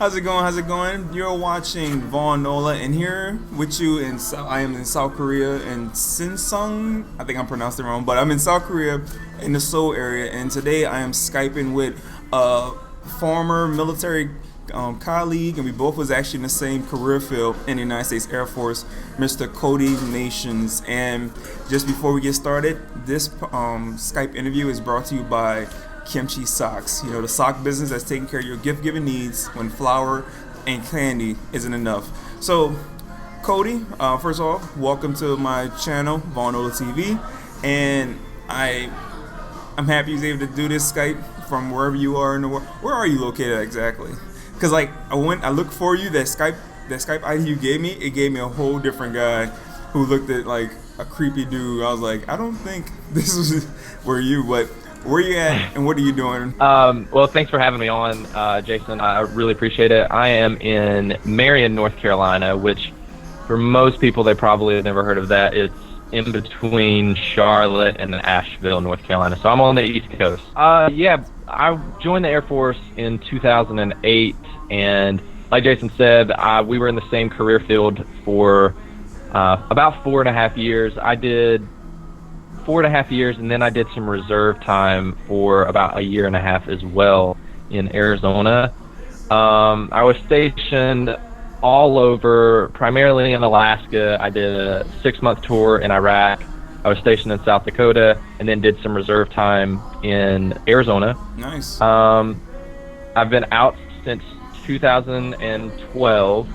How's it going? How's it going? You're watching Vaughn Nola, and here with you I am in South Korea in Sinsung. I think I'm pronouncing it wrong, but I'm in South Korea in the Seoul area, and today I am Skyping with a former military colleague, and we both was actually in the same career field in the United States Air Force, Mr. Cody Nations. And just before we get started, this Skype interview is brought to you by Kimchi Socks. You know, the sock business that's taking care of your gift-giving needs when flour and candy isn't enough. So, Cody, first of all, welcome to my channel, Vaughn Nola TV, and I'm happy you was able to do this Skype from wherever you are in the world. Where are you located exactly? Because I looked for you, that Skype ID you gave me, it gave me a whole different guy who looked at like a creepy dude. I was like, I don't think this was where you, but where you at and what are you doing? Well, thanks for having me on, Jason. I really appreciate it. I am in Marion, North Carolina, which for most people, they probably have never heard of that. It's in between Charlotte and Asheville, North Carolina. So I'm on the East Coast. Yeah, I joined the Air Force in 2008, and like Jason said, we were in the same career field for about 4.5 years. I did 4.5 years, and then I did some reserve time for about 1.5 years as well in Arizona. I was stationed all over, primarily in Alaska. I did a 6-month tour in Iraq. I was stationed in South Dakota, and then did some reserve time in Arizona. Nice. I've been out since 2012.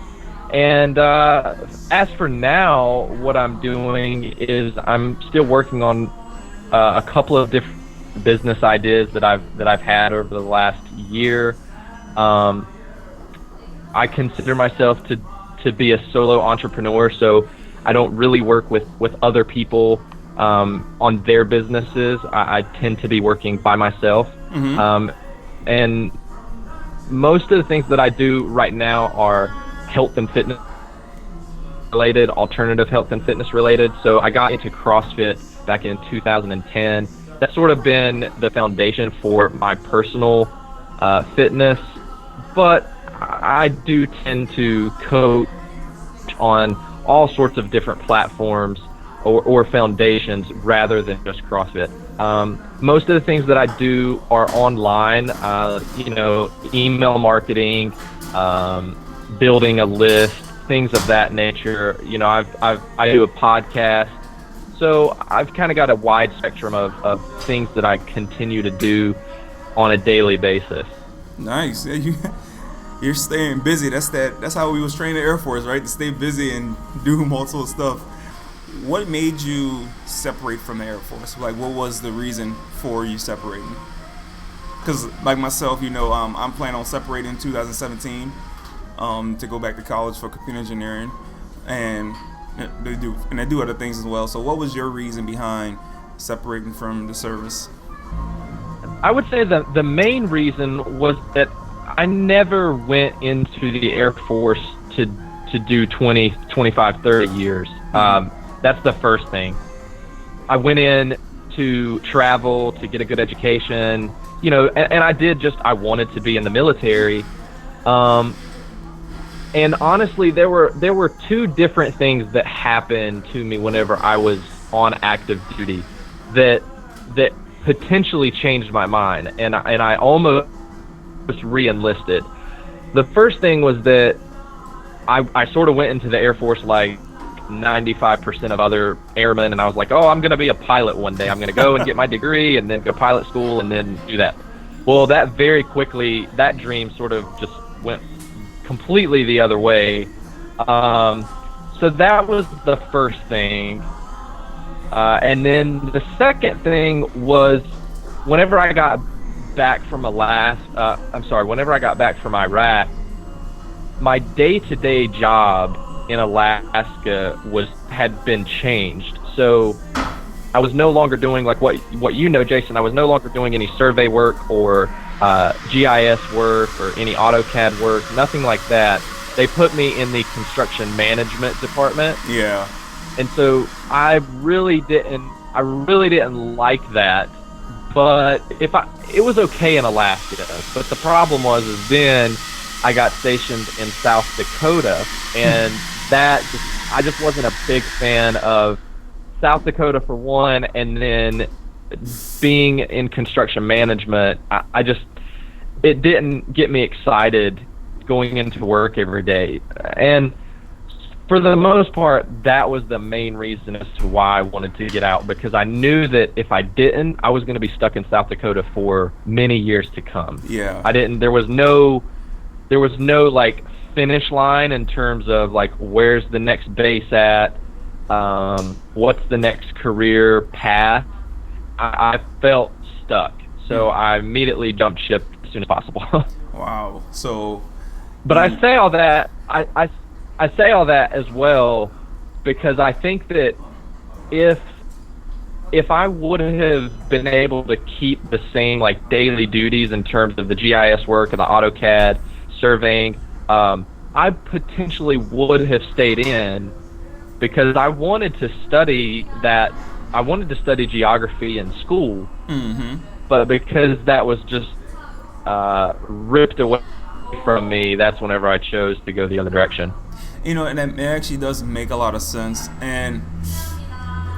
And as for now, what I'm doing is I'm still working on a couple of different business ideas that I've had over the last year. I consider myself to be a solo entrepreneur, so I don't really work with other people on their businesses. I tend to be working by myself. Mm-hmm. And most of the things that I do right now are health and fitness related, alternative health and fitness related. So I got into CrossFit back in 2010. That's sort of been the foundation for my personal fitness, but I do tend to coach on all sorts of different platforms or foundations rather than just CrossFit. Most of the things that I do are online, email marketing, building a list, things of that nature. You know, I do a podcast, so I've kind of got a wide spectrum of things that I continue to do on a daily basis. Nice. Yeah, you're staying busy. That's how we was trained in the Air Force, right? To stay busy and do multiple stuff. What made you separate from the Air Force? Like, what was the reason for you separating? Because like myself, I'm planning on separating in 2017. To go back to college for computer engineering, and I do other things as well. So what was your reason behind separating from the service? I would say that the main reason was that I never went into the Air Force to do 20, 25, 30 years. That's the first thing. I went in to travel, to get a good education, and I wanted to be in the military. And honestly, there were two different things that happened to me whenever I was on active duty that potentially changed my mind, and I almost re-enlisted. The first thing was that I sort of went into the Air Force like 95% of other airmen, and I was like, oh, I'm going to be a pilot one day. I'm going to go and get my degree and then go pilot school and then do that. Well, that very quickly, that dream sort of just went completely the other way. So that was the first thing. And then the second thing was whenever I got back from Iraq, my day-to-day job in Alaska had been changed. So I was no longer doing like what Jason, I was no longer doing any survey work or GIS work or any AutoCAD work, nothing like that. They put me in the construction management department. Yeah. And so I really didn't like that. But it was okay in Alaska. But the problem was then I got stationed in South Dakota, and I just wasn't a big fan of South Dakota for one, and then being in construction management, it didn't get me excited going into work every day. And for the most part, that was the main reason as to why I wanted to get out, because I knew that if I didn't, I was going to be stuck in South Dakota for many years to come. Yeah. There was no like finish line in terms of like where's the next base at, what's the next career path. I felt stuck, so I immediately jumped ship as soon as possible. Wow. So, but I say all that I say all that as well because I think that if I would have been able to keep the same like daily duties in terms of the GIS work and the AutoCAD surveying, I potentially would have stayed in because I wanted to study that. I wanted to study geography in school, but because that was just ripped away from me, that's whenever I chose to go the other direction. You know, and it actually does make a lot of sense. And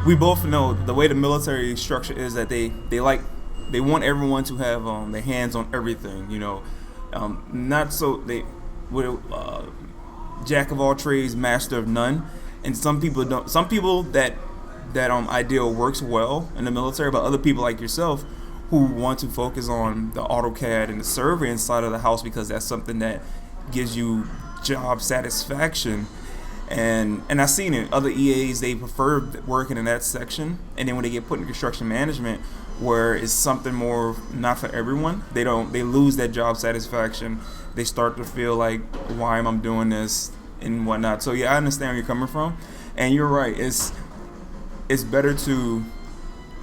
we both know the way the military structure is that they want everyone to have their hands on everything. You know, not so they jack of all trades, master of none. And some people don't. Some people that ideal works well in the military, but other people like yourself who want to focus on the AutoCAD and the surveying side of the house because that's something that gives you job satisfaction. And I've seen it. Other EAs, they prefer working in that section, and then when they get put in construction management, where it's something more not for everyone, they lose that job satisfaction. They start to feel like, why am I doing this and whatnot. So yeah, I understand where you're coming from, and you're right. It's better to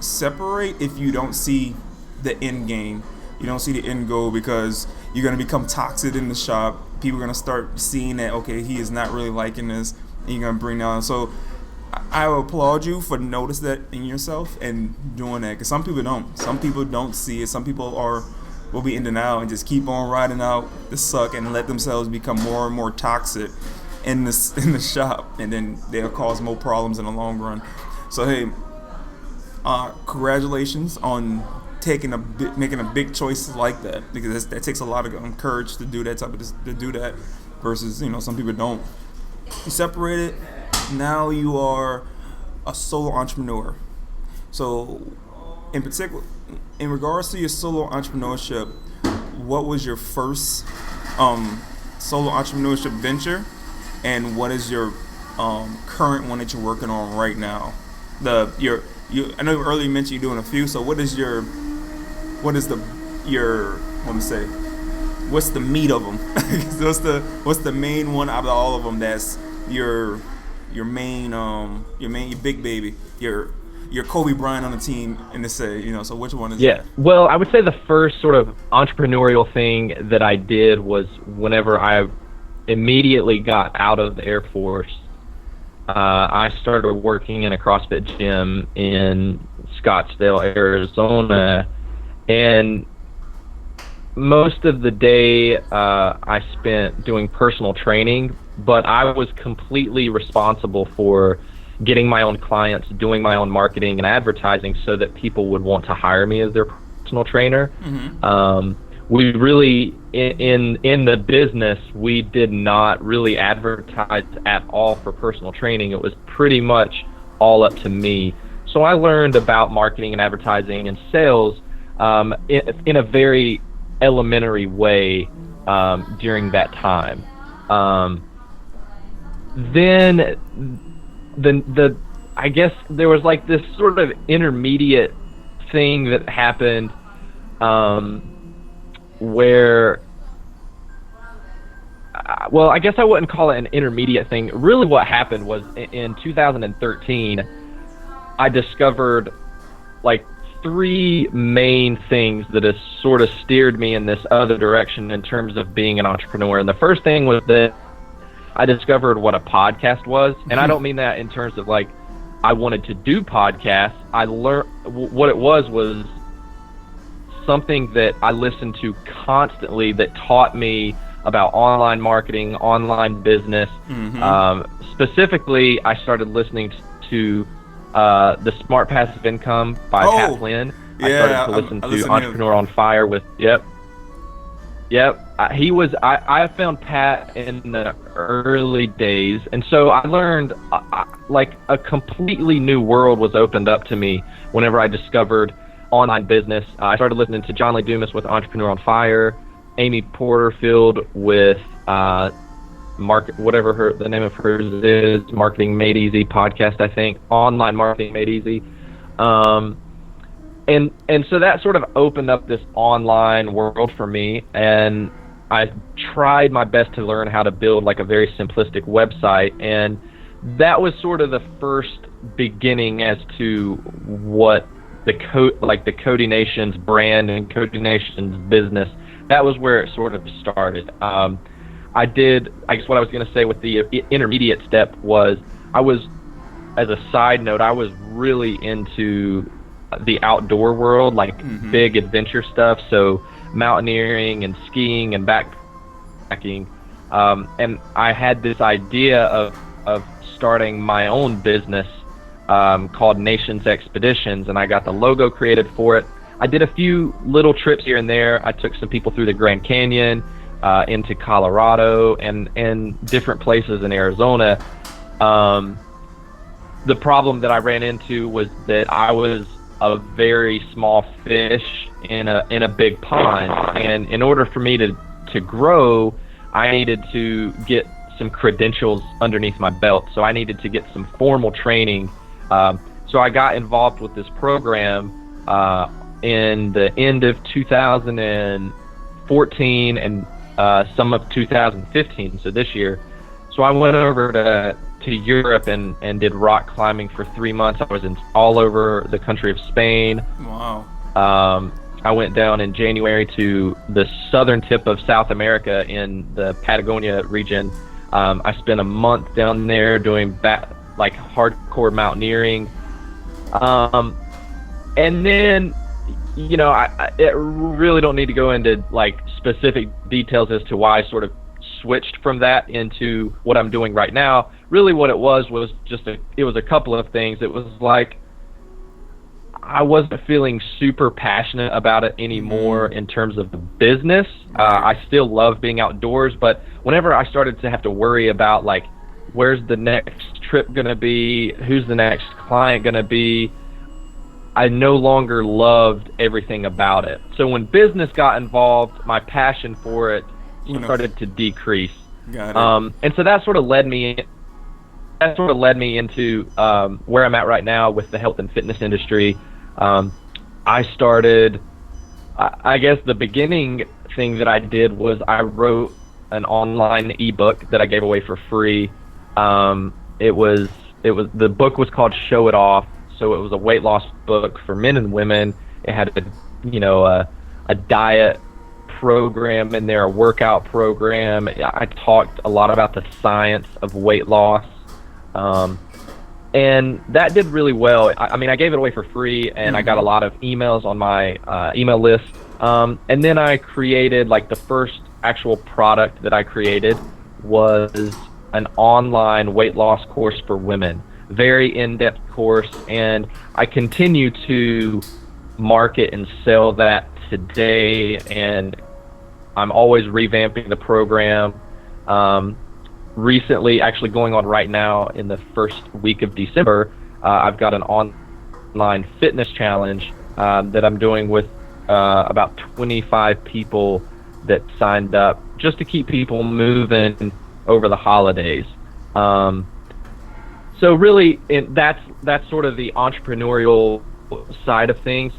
separate if you don't see the end game. You don't see the end goal because you're going to become toxic in the shop. People are going to start seeing that, okay, he is not really liking this, and you're going to bring down. So I applaud you for notice that in yourself and doing that, because some people don't. Some people don't see it. Some people will be in denial and just keep on riding out the suck and let themselves become more and more toxic in the shop, and then they'll cause more problems in the long run. So hey, congratulations on making a big choice like that, because that takes a lot of courage to do that versus some people don't. You separated. Now you are a solo entrepreneur. So in particular, in regards to your solo entrepreneurship, what was your first solo entrepreneurship venture, and what is your current one that you're working on right now? I know earlier you mentioned you're doing a few. So what's the meat of them? what's the main one out of all of them that's your big baby, your Kobe Bryant on the team in the say, so which one is it? Well, I would say the first sort of entrepreneurial thing that I did was whenever I immediately got out of the Air Force. I started working in a CrossFit gym in Scottsdale, Arizona, and most of the day I spent doing personal training, but I was completely responsible for getting my own clients, doing my own marketing and advertising so that people would want to hire me as their personal trainer. We really, in the business, we did not really advertise at all for personal training. It was pretty much all up to me. So I learned about marketing and advertising and sales in a very elementary way during that time. Then I guess there was like this sort of intermediate thing that happened where, well, I guess I wouldn't call it an intermediate thing. Really what happened was in 2013, I discovered like three main things that has sort of steered me in this other direction in terms of being an entrepreneur. And the first thing was that I discovered what a podcast was. And I don't mean that in terms of like I wanted to do podcasts. I learned what it was something that I listened to constantly that taught me about online marketing, online business. Specifically, I started listening to The Smart Passive Income by Pat Flynn. I started to listen to Entrepreneur on Fire with, I found Pat in the early days, and so I learned like a completely new world was opened up to me whenever I discovered online business. I started listening to John Lee Dumas with Entrepreneur on Fire, Amy Porterfield with whatever the name of hers is, Marketing Made Easy podcast, I think, Online Marketing Made Easy. And so that sort of opened up this online world for me, and I tried my best to learn how to build like a very simplistic website, and that was sort of the first beginning as to what the Cody Nations brand and Cody Nations business, that was where it sort of started. I guess what I was going to say with the intermediate step was, as a side note, I was really into the outdoor world, like big adventure stuff, so mountaineering and skiing and backpacking, and I had this idea of starting my own business called Nations Expeditions, and I got the logo created for it. I did a few little trips here and there. I took some people through the Grand Canyon, into Colorado and different places in Arizona. The problem that I ran into was that I was a very small fish in a big pond, and in order for me to grow, I needed to get some credentials underneath my belt. So I needed to get some formal training. So I got involved with this program in the end of 2014 and some of 2015, so this year. So I went over to Europe and did rock climbing for 3 months. I was all over the country of Spain. Wow. I went down in January to the southern tip of South America in the Patagonia region. I spent a month down there doing hardcore mountaineering. And then, I really don't need to go into like specific details as to why I sort of switched from that into what I'm doing right now. Really what it was just a couple of things. It was like I wasn't feeling super passionate about it anymore in terms of the business. I still love being outdoors, but whenever I started to have to worry about like, where's the next trip going to be, who's the next client going to be, I no longer loved everything about it. So when business got involved, my passion for it started to decrease. Got it. And so that sort of led me into where I'm at right now with the health and fitness industry. I started, I guess the beginning thing that I did was I wrote an online ebook that I gave away for free. The book was called Show It Off. So it was a weight loss book for men and women. It had a diet program in there, a workout program. I talked a lot about the science of weight loss. And that did really well. I gave it away for free, and I got a lot of emails on my email list. And then I created, like, the first actual product that I created was an online weight loss course for women. Very in-depth course, and I continue to market and sell that today, and I'm always revamping the program. Recently, actually going on right now in the first week of December, I've got an online fitness challenge that I'm doing with about 25 people that signed up just to keep people moving over the holidays. So really, that's sort of the entrepreneurial side of things.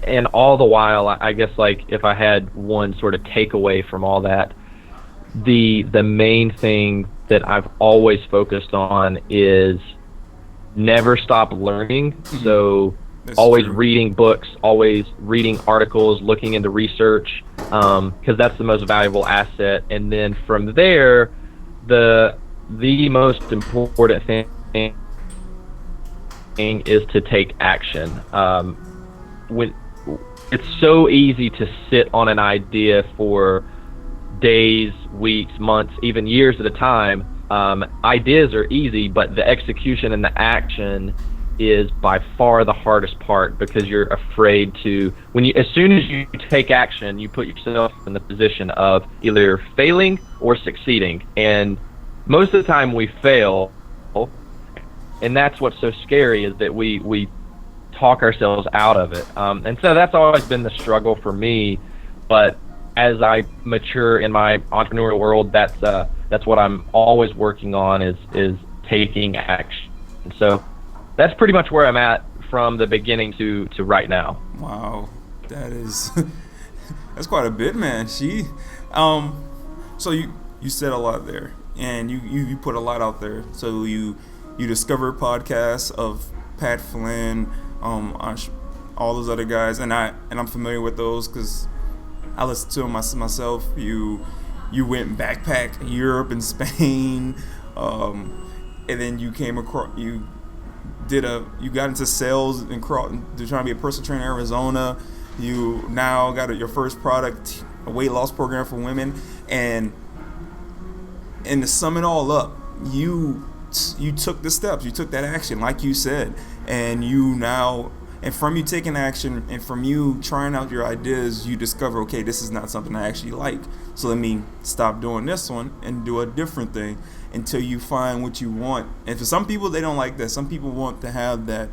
And all the while, I guess, like, if I had one sort of takeaway from all that, the main thing that I've always focused on is never stop learning. So that's always true. Reading books, always reading articles, looking into research, because that's the most valuable asset. And then from there, the most important thing is to take action. When it's so easy to sit on an idea for days, weeks, months, even years at a time. Ideas are easy, but the execution and the action is by far the hardest part, because you're afraid to, as soon as you take action, you put yourself in the position of either failing or succeeding. And most of the time we fail, and that's what's so scary, is that we talk ourselves out of it. And so that's always been the struggle for me. But as I mature in my entrepreneurial world, that's what I'm always working on, is taking action. And so that's pretty much where I'm at from the beginning to right now. Wow, that is that's quite a bit, man. So you said a lot there, and you put a lot out there. So you discovered podcasts of Pat Flynn, all those other guys, and I'm familiar with those because I listened to them myself. You went backpack Europe and Spain, and then you came across you got into sales and trying to be a personal trainer in Arizona. You now got your first product, a weight loss program for women, and to sum it all up, you took the steps, you took that action, like you said, and from you taking action and from you trying out your ideas, you discover, okay, this is not something I actually like, so let me stop doing this one and do a different thing until you find what you want. And for some people, they don't like that. Some people want to have that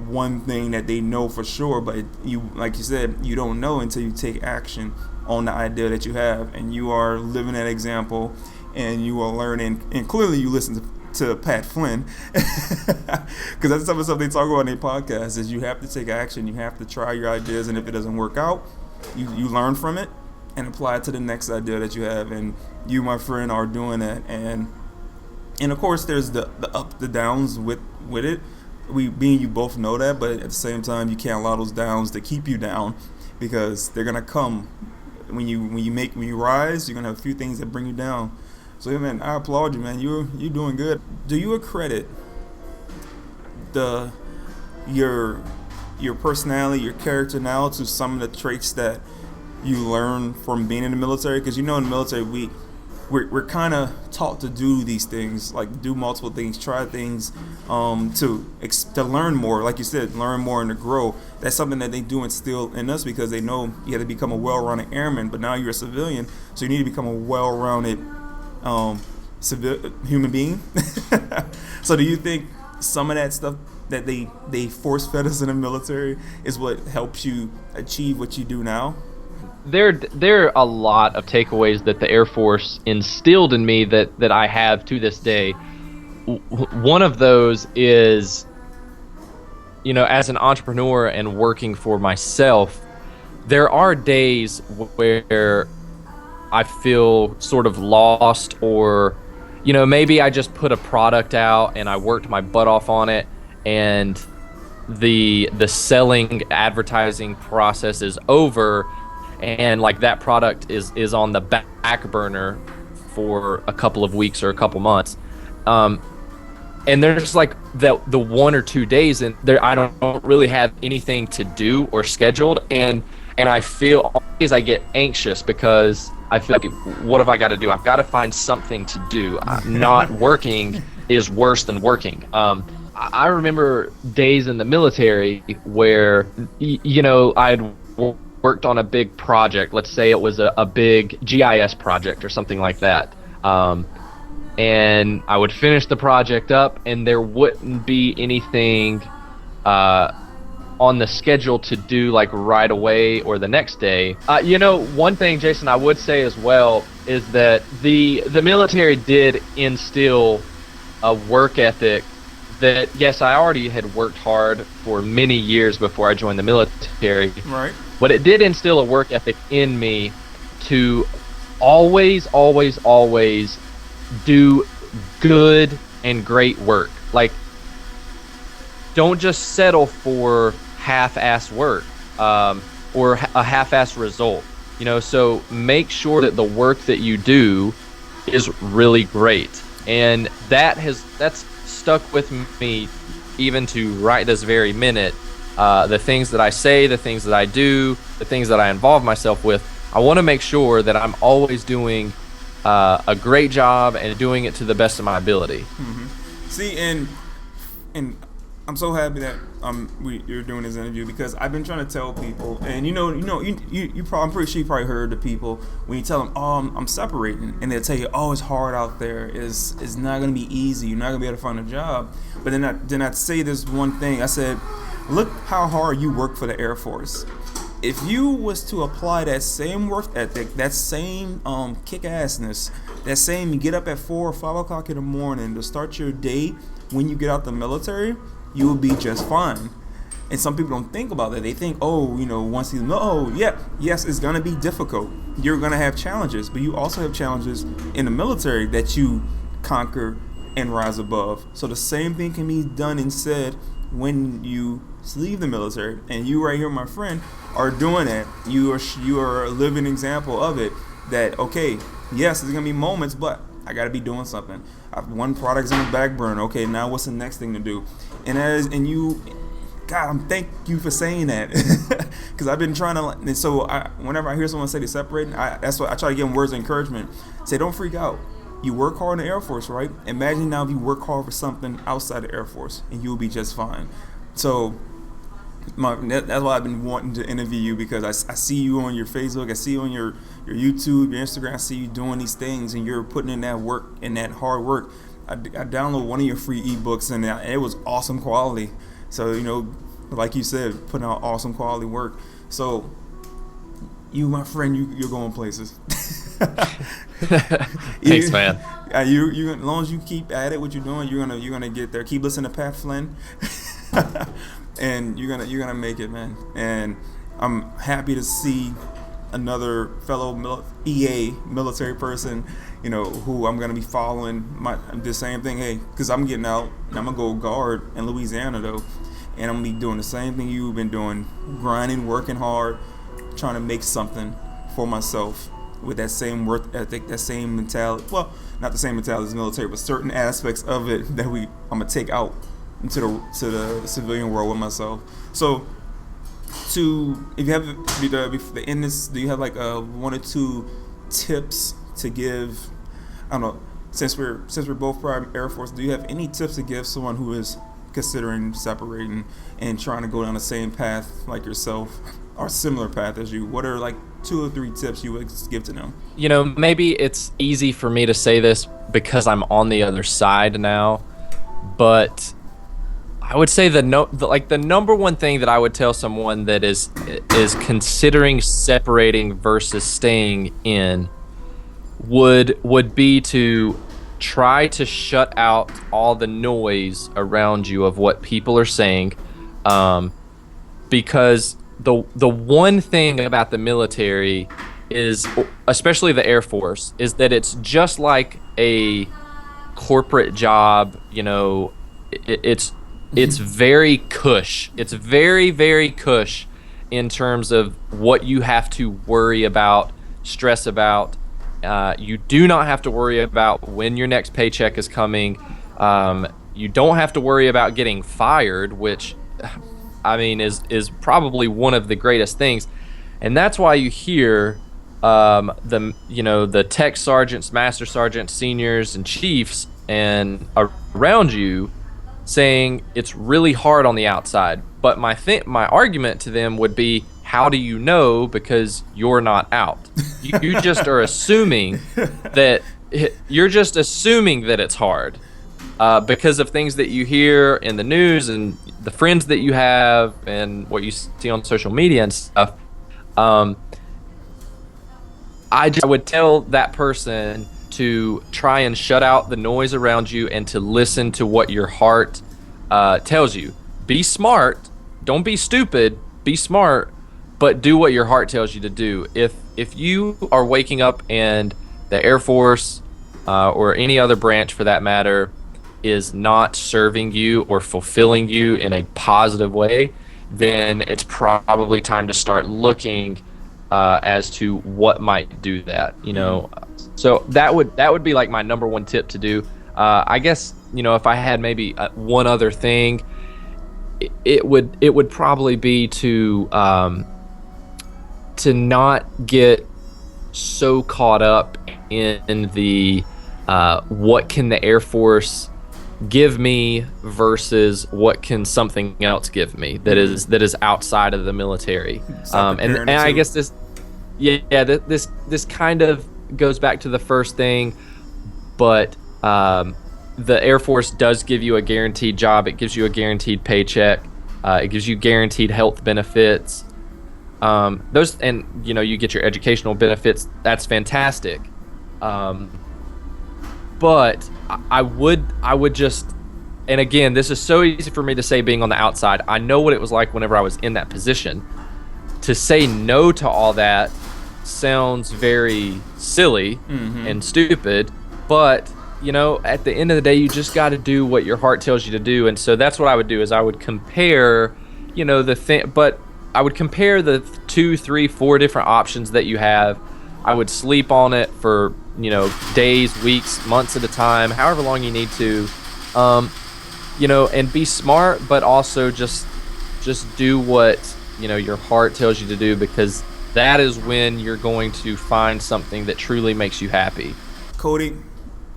one thing that they know for sure, but you, like you said, you don't know until you take action on the idea that you have, and you are living that example, and you are learning, and clearly you listen to Pat Flynn, because that's some of the stuff they talk about in their podcast, is you have to take action, you have to try your ideas, and if it doesn't work out, you learn from it and apply it to the next idea that you have. And you, my friend, are doing that. And of course there's the ups, the downs with it. You both know that, but at the same time, you can't allow those downs to keep you down, because they're gonna come when you rise. You're gonna have a few things that bring you down. So yeah, man, I applaud you, man. You're doing good. Do you accredit your personality, your character now, to some of the traits that you learn from being in the military? Because in the military we're kind of taught to do these things, like do multiple things, try things, to learn more. Like you said, learn more and to grow. That's something that they do instill in us, because they know you have to become a well-rounded airman. But now you're a civilian, so you need to become a well-rounded human being. So do you think some of that stuff that they force-fed us in the military is what helps you achieve what you do now? There are a lot of takeaways that the Air Force instilled in me that I have to this day. One of those is, as an entrepreneur and working for myself, there are days where I feel sort of lost, or maybe I just put a product out and I worked my butt off on it, and the selling, advertising process is over, and like that product is on the back burner for a couple of weeks or a couple months, and there's like the 1 or 2 days and there I don't really have anything to do or scheduled, and I feel always, I get anxious, because I feel like, what have I got to do? I've got to find something to do. Not working is worse than working. I remember days in the military where, I'd worked on a big project. Let's say it was a big GIS project or something like that. And I would finish the project up, and there wouldn't be anything on the schedule to do like right away or the next day. One thing, Jason, I would say as well is that the military did instill a work ethic that, yes, I already had worked hard for many years before I joined the military. Right. But it did instill a work ethic in me to always, always, always do good and great work. Like, don't just settle for half-ass work or a half-ass result. So make sure that the work that you do is really great. And that's stuck with me even to right this very minute. The things that I say, the things that I do, the things that I involve myself with I want to make sure that I'm always doing a great job and doing it to the best of my ability. See, and I'm so happy that you're doing this interview, because I've been trying to tell people, and you probably, I'm pretty sure you probably heard the people when you tell them, oh, I'm separating, and they'll tell you, oh, it's hard out there, it's not gonna be easy, you're not gonna be able to find a job. But then I say this one thing. I said, look how hard you work for the Air Force. If you was to apply that same work ethic, that same kick-assness, that same you get up at 4 or 5 o'clock in the morning to start your day when you get out the military, you will be just fine. And some people don't think about that. They think, oh, once you know, oh, yeah, yes, it's gonna be difficult. You're gonna have challenges, but you also have challenges in the military that you conquer and rise above. So the same thing can be done and said when you leave the military. And you right here, my friend, are doing that. You are a living example of it. That, okay, yes, there's gonna be moments, but I gotta be doing something. One product's on the back burner. Okay, now what's the next thing to do? God, thank you for saying that, because I've been trying to. And so whenever I hear someone say they're separating, that's what I try to give them words of encouragement. Say, don't freak out. You work hard in the Air Force, right? Imagine now if you work hard for something outside the Air Force, and you'll be just fine. So that's why I've been wanting to interview you, because I see you on your Facebook, I see you on your YouTube, your Instagram. I see you doing these things, and you're putting in that work and that hard work. I downloaded one of your free ebooks, and it was awesome quality. So like you said, putting out awesome quality work. So you, my friend, you're going places. Thanks, man. You as long as you keep at it, what you're doing, you're gonna get there. Keep listening to Pat Flynn. And you're gonna make it, man. And I'm happy to see another fellow EA military person, who I'm gonna be following the same thing. Hey, because I'm getting out and I'm gonna go guard in Louisiana though, and I'm gonna be doing the same thing you've been doing, grinding, working hard, trying to make something for myself with that same work ethic, that same mentality. Well, not the same mentality as the military, but certain aspects of it that I'm gonna take out into the civilian world with myself. So, if you have the end this, do you have like one or two tips to give? I don't know. Since we're both private Air Force, do you have any tips to give someone who is considering separating and trying to go down the same path like yourself, or similar path as you? What are like 2 or 3 tips you would give to them? Maybe it's easy for me to say this because I'm on the other side now, but I would say the number one thing that I would tell someone that is considering separating versus staying in would be to try to shut out all the noise around you of what people are saying, because the one thing about the military is, especially the Air Force, is that it's just like a corporate job. It's very cush. It's very, very cush in terms of what you have to worry about, stress about. You do not have to worry about when your next paycheck is coming. You don't have to worry about getting fired, which, I mean, is probably one of the greatest things. And that's why you hear the tech sergeants, master sergeants, seniors, and chiefs and around you saying it's really hard on the outside. But my argument to them would be, how do you know? Because you're not out. You just are assuming that it's hard because of things that you hear in the news and the friends that you have and what you see on social media and stuff. I would tell that person to try and shut out the noise around you and to listen to what your heart tells you. Be smart. Don't be stupid. Be smart, but do what your heart tells you to do. If you are waking up and the Air Force or any other branch for that matter is not serving you or fulfilling you in a positive way, then it's probably time to start looking as to what might do that. So that would be like my number one tip to do. I guess if I had maybe one other thing, it would probably be to not get so caught up in the what can the Air Force give me versus what can something else give me that is outside of the military. And I guess this, this kind of goes back to the first thing, but the Air Force does give you a guaranteed job. It gives you a guaranteed paycheck. It gives you guaranteed health benefits. Those, and you get your educational benefits. That's fantastic. But I would just, and again, this is so easy for me to say being on the outside. I know what it was like whenever I was in that position. To say no to all that sounds very silly and stupid, but at the end of the day, you just got to do what your heart tells you to do. And so that's what I would do, is I would compare, but I would compare the 2, 3, 4 different options that you have. I would sleep on it for, days, weeks, months at a time, however long you need to, and be smart, but also just do what, your heart tells you to do, because that is when you're going to find something that truly makes you happy. Cody,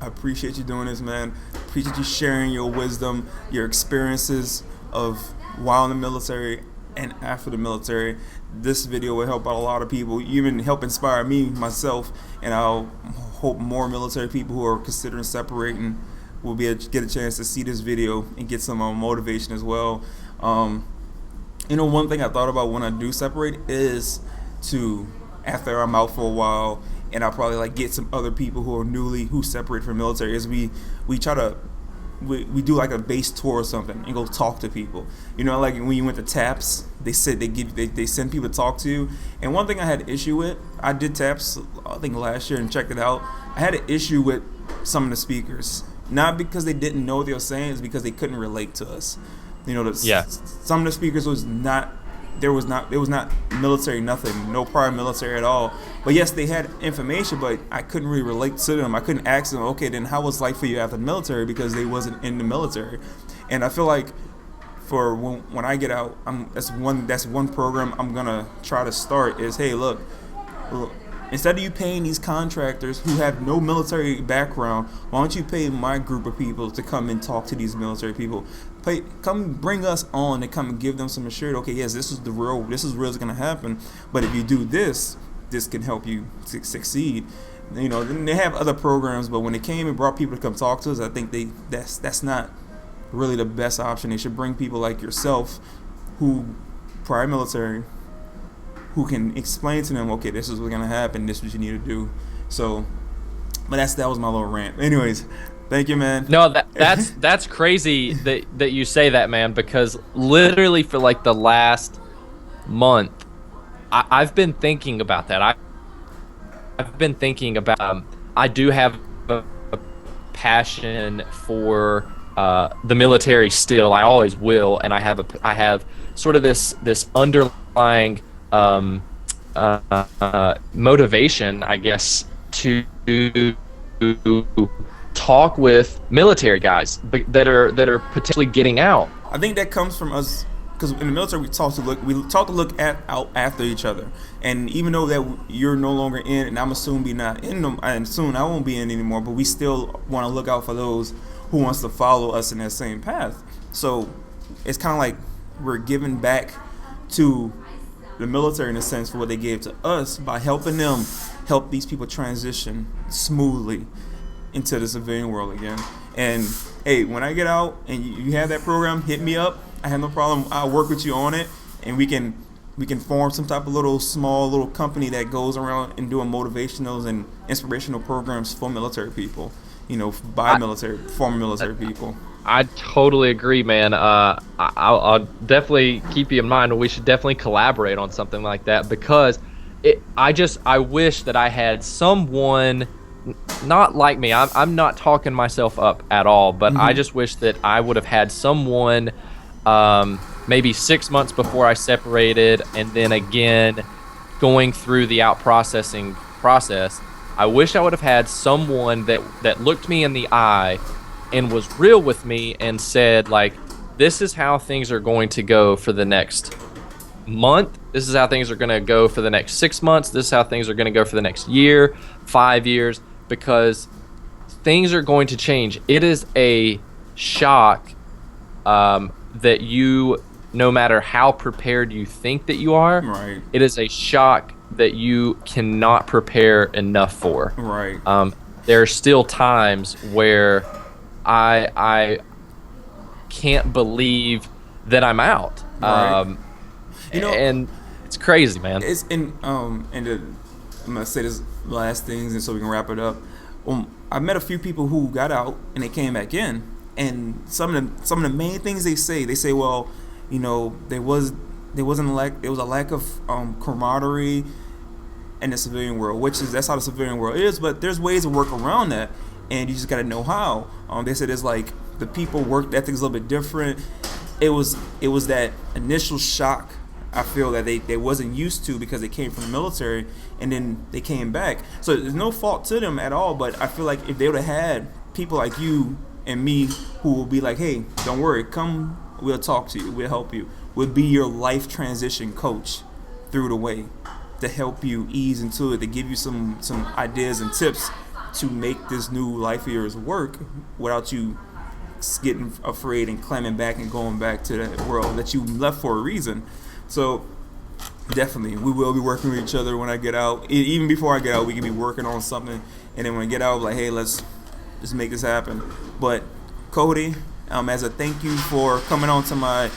I appreciate you doing this, man. Appreciate you sharing your wisdom, your experiences of while in the military and after the military. This video will help out a lot of people, even help inspire me, myself, and I'll hope more military people who are considering separating will be able to get a chance to see this video and get some motivation as well. One thing I thought about when I do separate is to, after I'm out for a while, and I'll probably get some other people who separate from military, is we try to we do like a base tour or something and go talk to people. Like when you went to TAPS, they said they send people to talk to you. And one thing I had an issue with, I did TAPS I think last year and checked it out. I had an issue with some of the speakers, not because they didn't know what they were saying, it's because they couldn't relate to us. Some of the speakers was not military, nothing, no prior military at all. But yes, they had information, but I couldn't really relate to them. I couldn't ask them, okay, then how was life for you after the military, because they wasn't in the military. And I feel like for when I get out, that's one program I'm gonna try to start is, hey, look, instead of you paying these contractors who have no military background, why don't you pay my group of people to come and talk to these military people? Come bring us on and come and give them some assurance. Okay, yes, this is what's gonna happen. But if you do this can help you succeed. Then they have other programs, but when they came and brought people to come talk to us, I think that's not really the best option. They should bring people like yourself, who prior military, who can explain to them, okay, this is what's gonna happen, this is what you need to do. So, but that was my little rant. Anyways, thank you, man. No, that's crazy that you say that, man, because literally for the last month, I've been thinking about that. I've been thinking about I do have a passion for the military still. I always will, and I have sort of this underlying motivation, I guess, to talk with military guys that are potentially getting out. I think that comes from us, because in the military we talk to look out after each other. And even though that you're no longer in, and I'm soon be not in them, and soon I won't be in anymore, but we still want to look out for those who wants to follow us in that same path. So it's kind of like we're giving back to the military in a sense for what they gave to us by helping them help these people transition smoothly into the civilian world again. And hey, when I get out and you have that program, hit me up. I have no problem. I'll work with you on it, and we can form some type of small company that goes around and doing motivational and inspirational programs for military people, former military people. I totally agree, man. I'll definitely keep you in mind. We should definitely collaborate on something like that, because I wish that I had someone not like me. I'm not talking myself up at all, but I just wish that I would have had someone maybe 6 months before I separated, and then again going through the out processing process. I wish I would have had someone that looked me in the eye and was real with me and said, this is how things are going to go for the next month. This is how things are going to go for the next 6 months. This is how things are going to go for the next year, 5 years, because things are going to change. It is a shock that you, no matter how prepared you think that you are, Right. it is a shock that you cannot prepare enough for. Right. There are still times where I can't believe that I'm out. Right. You know, And it's crazy, man. it's I'm gonna say this last things, and so we can wrap it up. I met a few people who got out and they came back in, and some of the main things they say, well, you know, there was a lack of camaraderie in the civilian world, which is that's how the civilian world is. But there's ways to work around that, and you just gotta know how. They said it's like the people work ethics a little bit different. It was that initial shock. I feel that they wasn't used to because they came from the military and then they came back. So there's no fault to them at all. But I feel like if they would have had people like you and me who will be like, hey, don't worry, come, we'll talk to you, we'll help you, we'll be your life transition coach through the way to help you ease into it, to give you some ideas and tips to make this new life of yours work without you getting afraid and climbing back and going back to that world that you left for a reason. So definitely, we will be working with each other when I get out. Even before I get out, we can be working on something, and then when I get out, like, hey, let's just make this happen. But Cody, as a thank you for coming on to my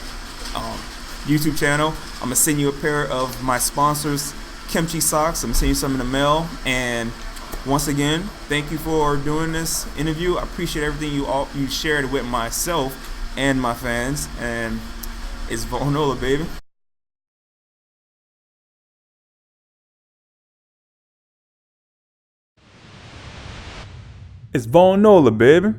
YouTube channel, I'm gonna send you a pair of my sponsors, Kimchi Socks. I'm gonna send you some in the mail. And once again, thank you for doing this interview. I appreciate everything you shared with myself and my fans. And it's Nola, baby. It's Nola, baby.